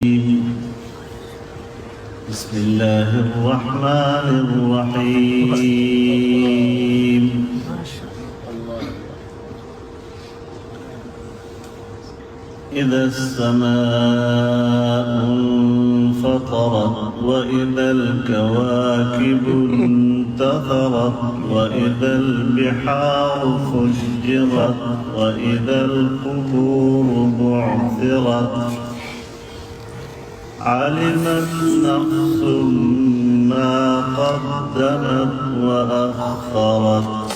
بسم الله الرحمن الرحيم إذا السماء انفطرت وإذا الكواكب انتثرت وإذا البحار فجرت وإذا القبور بعثرت علمت نفس ما قدمت وأخرت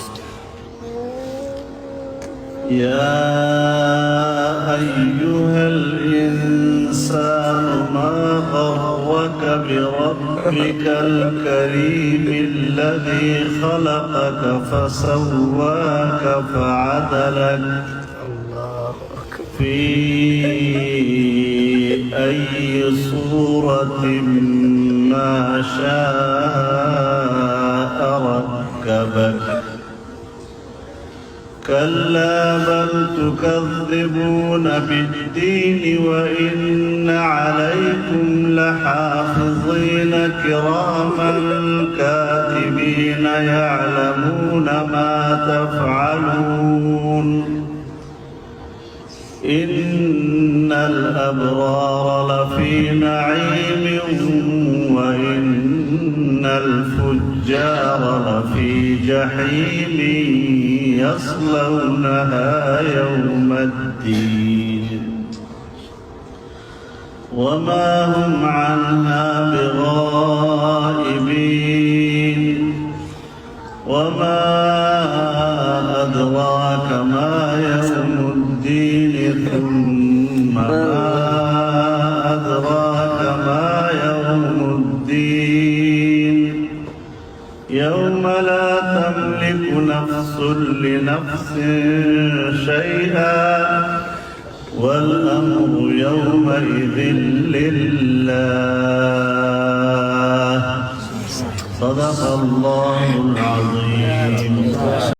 يا أيها الإنسان ما غرك بربك الكريم الذي خلقك فسواك فعدلك في أي صورة ما شاء ركبك كلا بل تكذبون بالدين وإن عليكم لحافظين كراما كاتبين يعلمون ما تفعلون إن الأبرار لفي نعيم وإن الفجار لفي جحيم يصلونها يوم الدين وما هم عنها بغائبين وما أدراك ما يوم الدين ثم ما أدراك ما يوم الدين يوم لا تملك نفس لنفس شيئا والأمر يومئذ لله صدق الله العظيم.